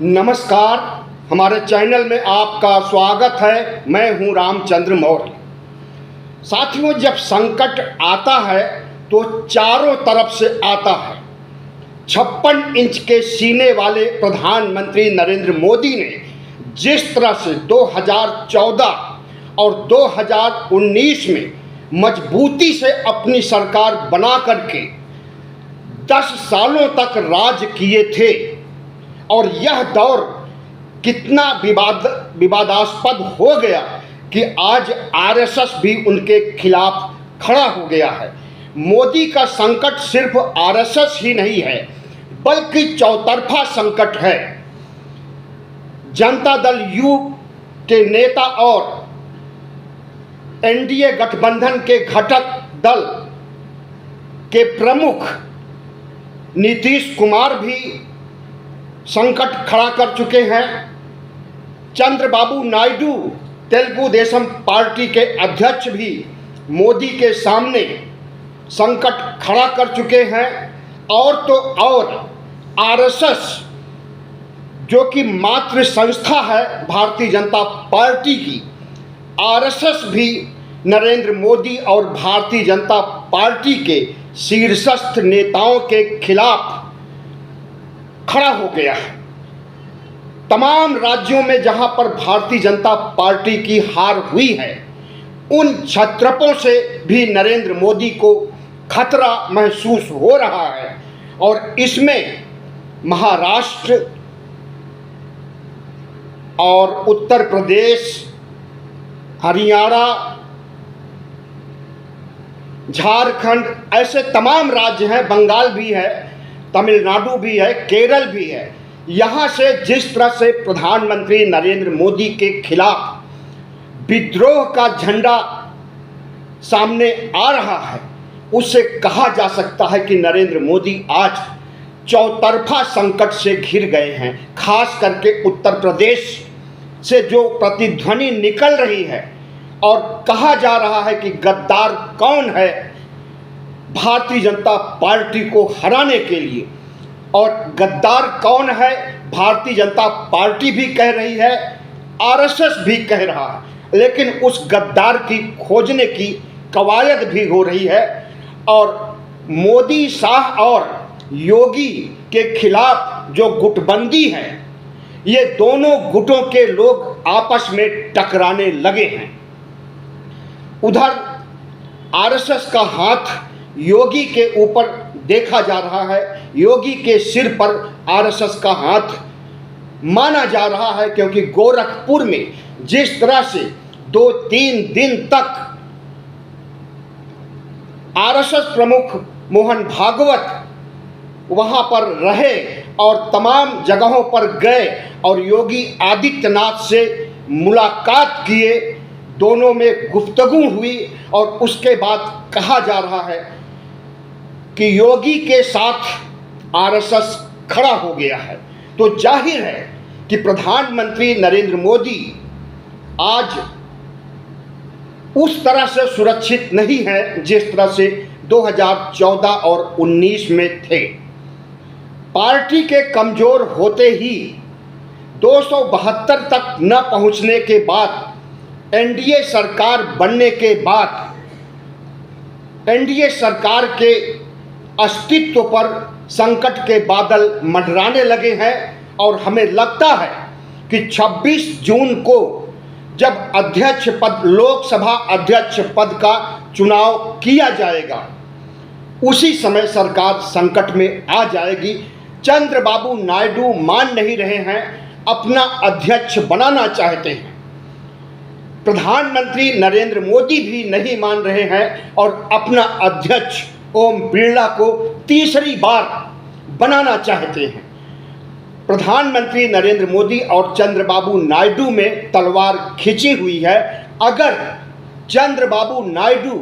नमस्कार, हमारे चैनल में आपका स्वागत है। मैं हूं रामचंद्र मौर्य। साथियों, जब संकट आता है तो चारों तरफ से आता है। 56 इंच के सीने वाले प्रधानमंत्री नरेंद्र मोदी ने जिस तरह से 2014 और 2019 में मजबूती से अपनी सरकार बना करके 10 सालों तक राज किए थे, और यह दौर कितना विवादास्पद हो गया कि आज आरएसएस भी उनके खिलाफ खड़ा हो गया है। मोदी का संकट सिर्फ आरएसएस ही नहीं है, बल्कि चौतरफा संकट है। जनता दल यू के नेता और एनडीए गठबंधन के घटक दल के प्रमुख नीतीश कुमार भी संकट खड़ा कर चुके हैं। चंद्रबाबू नायडू तेलुगु देशम पार्टी के अध्यक्ष भी मोदी के सामने संकट खड़ा कर चुके हैं। और तो और आरएसएस, जो कि मातृ संस्था है भारतीय जनता पार्टी की, आरएसएस भी नरेंद्र मोदी और भारतीय जनता पार्टी के शीर्षस्थ नेताओं के खिलाफ खड़ा हो गया है। तमाम राज्यों में जहां पर भारतीय जनता पार्टी की हार हुई है, उन क्षत्रपों से भी नरेंद्र मोदी को खतरा महसूस हो रहा है। और इसमें महाराष्ट्र और उत्तर प्रदेश, हरियाणा, झारखंड, ऐसे तमाम राज्य हैं, बंगाल भी है, तमिलनाडु भी है, केरल भी है। यहाँ से जिस तरह से प्रधानमंत्री नरेंद्र मोदी के खिलाफ विद्रोह का झंडा सामने आ रहा है, उससे कहा जा सकता है कि नरेंद्र मोदी आज चौतरफा संकट से घिर गए हैं। खास करके उत्तर प्रदेश से जो प्रतिध्वनि निकल रही है और कहा जा रहा है कि गद्दार कौन है भारतीय जनता पार्टी को हराने के लिए, और गद्दार कौन है भारतीय जनता पार्टी भी कह रही है, आरएसएस भी कह रहा है, लेकिन उस गद्दार की खोजने की कवायद भी हो रही है। और मोदी, शाह और योगी के खिलाफ जो गुटबंदी है, ये दोनों गुटों के लोग आपस में टकराने लगे हैं। उधर आरएसएस का हाथ योगी के ऊपर देखा जा रहा है, योगी के सिर पर आरएसएस का हाथ माना जा रहा है, क्योंकि गोरखपुर में जिस तरह से 2-3 दिन तक आरएसएस प्रमुख मोहन भागवत वहां पर रहे और तमाम जगहों पर गए और योगी आदित्यनाथ से मुलाकात किए, दोनों में गुफ्तगू हुई, और उसके बाद कहा जा रहा है कि योगी के साथ आरएसएस खड़ा हो गया है। तो जाहिर है कि प्रधानमंत्री नरेंद्र मोदी आज उस तरह से सुरक्षित नहीं है जिस तरह से 2014 और 19 में थे। पार्टी के कमजोर होते ही 272 तक न पहुंचने के बाद, एनडीए सरकार बनने के बाद, एनडीए सरकार के अस्तित्व पर संकट के बादल मंडराने लगे हैं। और हमें लगता है कि 26 जून को जब अध्यक्ष पद, लोकसभा अध्यक्ष पद का चुनाव किया जाएगा, उसी समय सरकार संकट में आ जाएगी। चंद्रबाबू नायडू मान नहीं रहे हैं, अपना अध्यक्ष बनाना चाहते हैं। प्रधानमंत्री नरेंद्र मोदी भी नहीं मान रहे हैं और अपना अध्यक्ष ओम बिरला को तीसरी बार बनाना चाहते हैं। प्रधानमंत्री नरेंद्र मोदी और चंद्रबाबू नायडू में तलवार खिंची हुई है। अगर चंद्रबाबू नायडू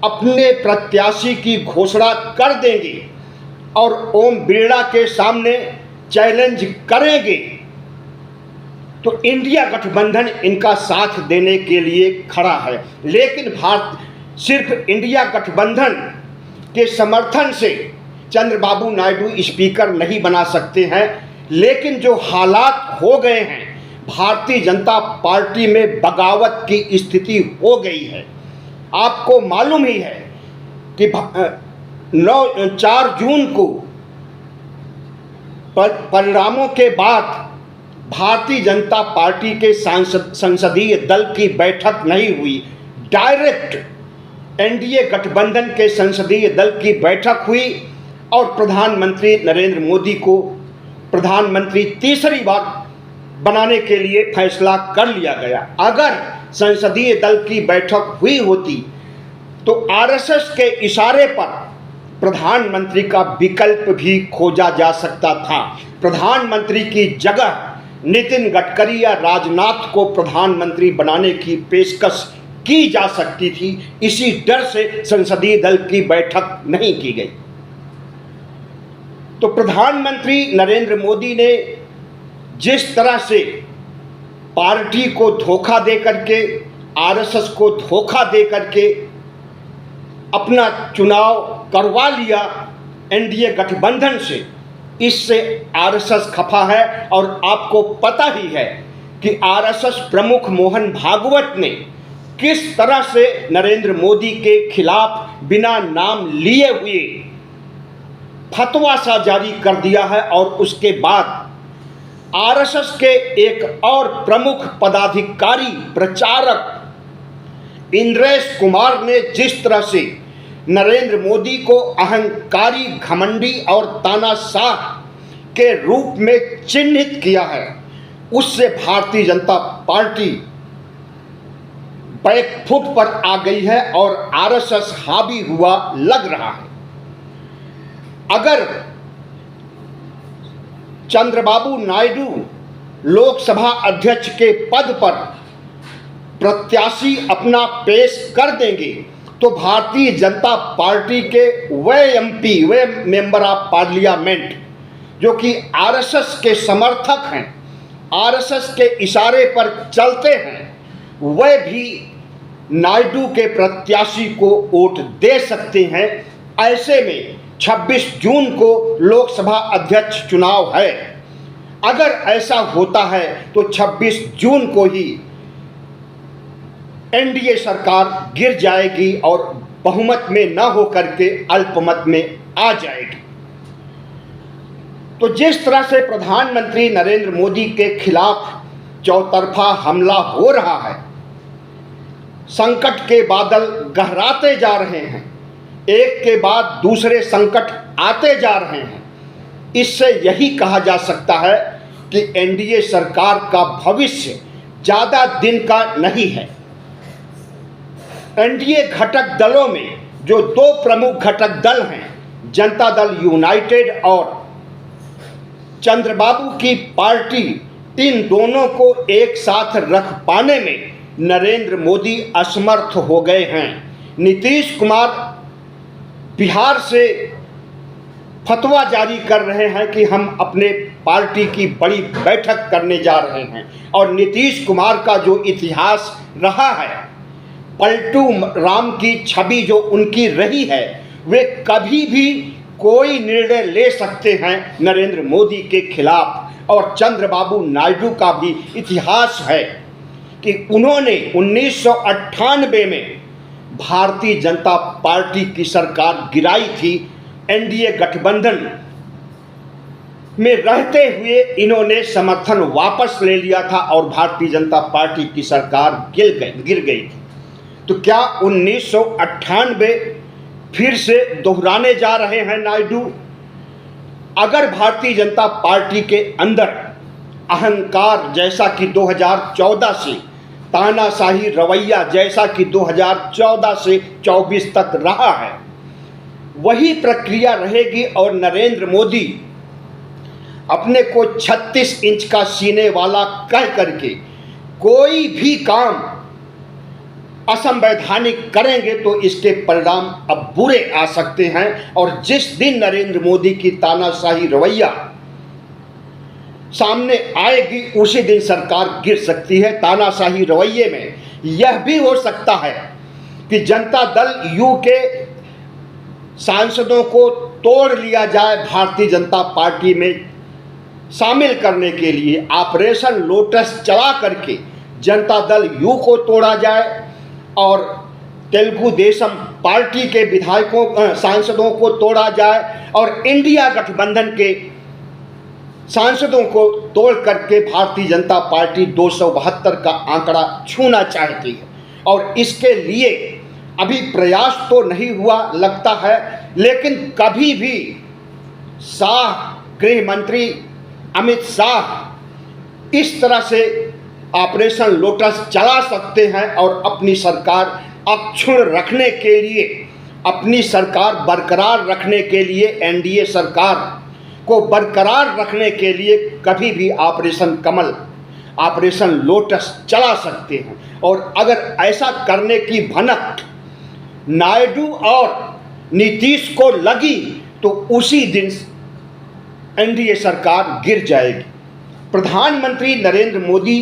अपने प्रत्याशी की घोषणा कर देंगे और ओम बिरला के सामने चैलेंज करेंगे, तो इंडिया गठबंधन इनका साथ देने के लिए खड़ा है। लेकिन भारत सिर्फ इंडिया गठबंधन के समर्थन से चंद्रबाबू नायडू स्पीकर नहीं बना सकते हैं। लेकिन जो हालात हो गए हैं, भारतीय जनता पार्टी में बगावत की स्थिति हो गई है। आपको मालूम ही है कि 4 जून को परिणामों के बाद भारतीय जनता पार्टी के संसदीय दल की बैठक नहीं हुई, डायरेक्ट एनडीए गठबंधन के संसदीय दल की बैठक हुई और प्रधानमंत्री नरेंद्र मोदी को प्रधानमंत्री तीसरी बार बनाने के लिए फैसला कर लिया गया। अगर संसदीय दल की बैठक हुई होती तो आरएसएस के इशारे पर प्रधानमंत्री का विकल्प भी खोजा जा सकता था। प्रधानमंत्री की जगह नितिन गडकरी या राजनाथ को प्रधानमंत्री बनाने की पेशकश की जा सकती थी। इसी डर से संसदीय दल की बैठक नहीं की गई। तो प्रधानमंत्री नरेंद्र मोदी ने जिस तरह से पार्टी को धोखा दे करके, आरएसएस को धोखा दे करके अपना चुनाव करवा लिया एनडीए गठबंधन से, इससे आरएसएस खफा है। और आपको पता ही है कि आरएसएस प्रमुख मोहन भागवत ने किस तरह से नरेंद्र मोदी के खिलाफ बिना नाम लिए हुए फतवा सा जारी कर दिया है। और उसके बाद आरएसएस के एक और प्रमुख पदाधिकारी प्रचारक इंद्रेश कुमार ने जिस तरह से नरेंद्र मोदी को अहंकारी, घमंडी और तानाशाह के रूप में चिन्हित किया है, उससे भारतीय जनता पार्टी बैकफुट पर आ गई है और आरएसएस हावी हुआ लग रहा है। अगर चंद्रबाबू नायडू लोकसभा अध्यक्ष के पद पर प्रत्याशी अपना पेश कर देंगे तो भारतीय जनता पार्टी के वे मेंबर ऑफ पार्लियामेंट जो कि आरएसएस के समर्थक हैं, आरएसएस के इशारे पर चलते हैं, वे भी नायडू के प्रत्याशी को वोट दे सकते हैं। ऐसे में 26 जून को लोकसभा अध्यक्ष चुनाव है। अगर ऐसा होता है तो 26 जून को ही एनडीए सरकार गिर जाएगी और बहुमत में न होकर के अल्पमत में आ जाएगी। तो जिस तरह से प्रधानमंत्री नरेंद्र मोदी के खिलाफ चौतरफा हमला हो रहा है, संकट के बादल गहराते जा रहे हैं, एक के बाद दूसरे संकट आते जा रहे हैं, इससे यही कहा जा सकता है कि एनडीए सरकार का भविष्य ज़्यादा दिन का नहीं है। एनडीए घटक दलों में जो 2 प्रमुख घटक दल हैं, जनता दल यूनाइटेड और चंद्रबाबू की पार्टी, इन दोनों को एक साथ रख पाने में नरेंद्र मोदी असमर्थ हो गए हैं। नीतीश कुमार बिहार से फतवा जारी कर रहे हैं कि हम अपने पार्टी की बड़ी बैठक करने जा रहे हैं। और नीतीश कुमार का जो इतिहास रहा है, पलटू राम की छवि जो उनकी रही है, वे कभी भी कोई निर्णय ले सकते हैं नरेंद्र मोदी के खिलाफ। और चंद्रबाबू नायडू का भी इतिहास है कि उन्होंने 1998 में भारतीय जनता पार्टी की सरकार गिराई थी। एनडीए गठबंधन में रहते हुए इन्होंने समर्थन वापस ले लिया था और भारतीय जनता पार्टी की सरकार गिर गई थी। तो क्या 1998 फिर से दोहराने जा रहे हैं नायडू? अगर भारतीय जनता पार्टी के अंदर अहंकार जैसा कि 2014 से, तानाशाही रवैया जैसा कि 2014 से 24 तक रहा है, वही प्रक्रिया रहेगी और नरेंद्र मोदी अपने को 36 इंच का सीने वाला कह करके कोई भी काम असंवैधानिक करेंगे तो इसके परिणाम अब बुरे आ सकते हैं। और जिस दिन नरेंद्र मोदी की तानाशाही रवैया सामने आएगी उसी दिन सरकार गिर सकती है। तानाशाही रवैये में यह भी हो सकता है कि जनता दल यू के सांसदों को तोड़ लिया जाए, भारतीय जनता पार्टी में शामिल करने के लिए ऑपरेशन लोटस चला करके जनता दल यू को तोड़ा जाए और तेलुगु देशम पार्टी के विधायकों सांसदों को तोड़ा जाए और इंडिया गठबंधन के सांसदों को तोड़ करके भारतीय जनता पार्टी 272 का आंकड़ा छूना चाहती है। और इसके लिए अभी प्रयास तो नहीं हुआ लगता है, लेकिन कभी भी गृह मंत्री अमित शाह इस तरह से ऑपरेशन लोटस चला सकते हैं और अपनी सरकार अक्षुण्ण रखने के लिए, अपनी सरकार बरकरार रखने के लिए, एनडीए सरकार को बरकरार रखने के लिए कभी भी ऑपरेशन कमल, ऑपरेशन लोटस चला सकते हैं। और अगर ऐसा करने की भनक नायडू और नीतीश को लगी तो उसी दिन एनडीए सरकार गिर जाएगी। प्रधानमंत्री नरेंद्र मोदी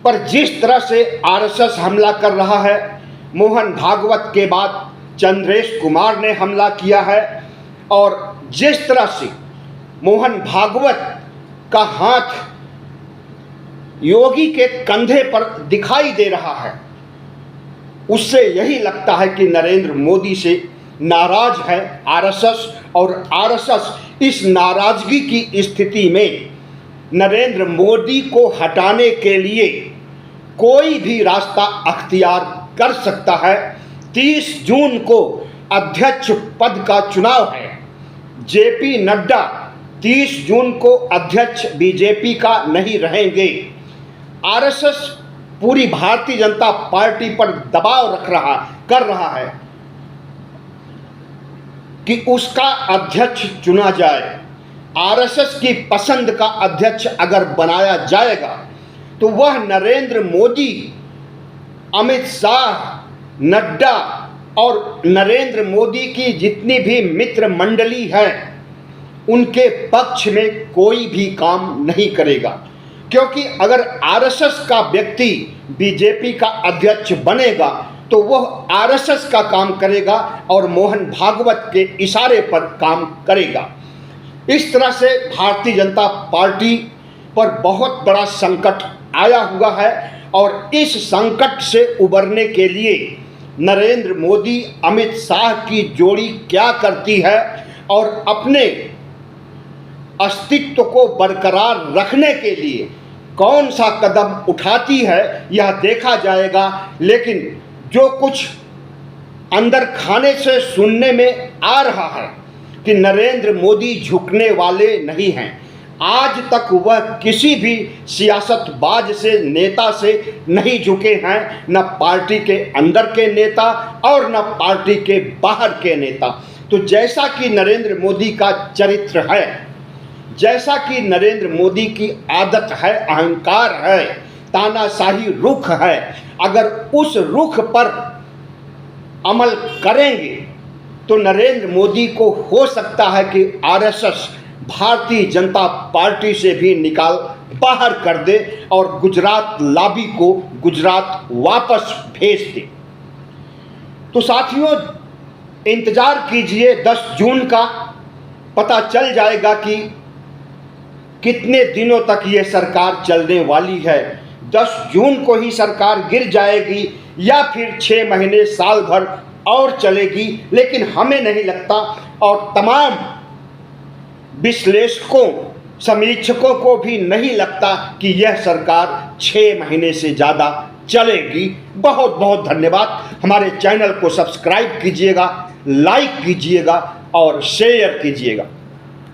पर जिस तरह से आरएसएस हमला कर रहा है, मोहन भागवत के बाद चंद्रेश कुमार ने हमला किया है, और जिस तरह से मोहन भागवत का हाथ योगी के कंधे पर दिखाई दे रहा है, उससे यही लगता है कि नरेंद्र मोदी से नाराज है आरएसएस। और आरएसएस इस नाराजगी की स्थिति में नरेंद्र मोदी को हटाने के लिए कोई भी रास्ता अख्तियार कर सकता है। 30 जून को अध्यक्ष पद का चुनाव है। जेपी नड्डा 30 जून को अध्यक्ष बीजेपी का नहीं रहेंगे। आरएसएस पूरी भारतीय जनता पार्टी पर दबाव कर रहा है कि उसका अध्यक्ष चुना जाए। आरएसएस की पसंद का अध्यक्ष अगर बनाया जाएगा तो वह नरेंद्र मोदी, अमित शाह, नड्डा और नरेंद्र मोदी की जितनी भी मित्र मंडली है उनके पक्ष में कोई भी काम नहीं करेगा। क्योंकि अगर आरएसएस का व्यक्ति बीजेपी का अध्यक्ष बनेगा तो वह आरएसएस का काम करेगा और मोहन भागवत के इशारे पर काम करेगा। इस तरह से भारतीय जनता पार्टी पर बहुत बड़ा संकट आया हुआ है और इस संकट से उबरने के लिए नरेंद्र मोदी अमित शाह की जोड़ी क्या करती है और अपने अस्तित्व को बरकरार रखने के लिए कौन सा कदम उठाती है यह देखा जाएगा। लेकिन जो कुछ अंदर खाने से सुनने में आ रहा है कि नरेंद्र मोदी झुकने वाले नहीं हैं। आज तक वह किसी भी सियासतबाज से, नेता से नहीं झुके हैं, न पार्टी के अंदर के नेता और न पार्टी के बाहर के नेता। तो जैसा कि नरेंद्र मोदी का चरित्र है, जैसा कि नरेंद्र मोदी की आदत है, अहंकार है, तानाशाही रुख है, अगर उस रुख पर अमल करेंगे तो नरेंद्र मोदी को हो सकता है कि आरएसएस भारतीय जनता पार्टी से भी निकाल बाहर कर दे और गुजरात लॉबी को गुजरात वापस भेज दे। तो साथियों, इंतजार कीजिए, 10 जून का पता चल जाएगा कि कितने दिनों तक ये सरकार चलने वाली है। 10 जून को ही सरकार गिर जाएगी या फिर 6 महीने, साल भर और चलेगी, लेकिन हमें नहीं लगता और तमाम विश्लेषकों, समीक्षकों को भी नहीं लगता कि यह सरकार 6 महीने से ज़्यादा चलेगी। बहुत बहुत धन्यवाद। हमारे चैनल को सब्सक्राइब कीजिएगा, लाइक कीजिएगा और शेयर कीजिएगा।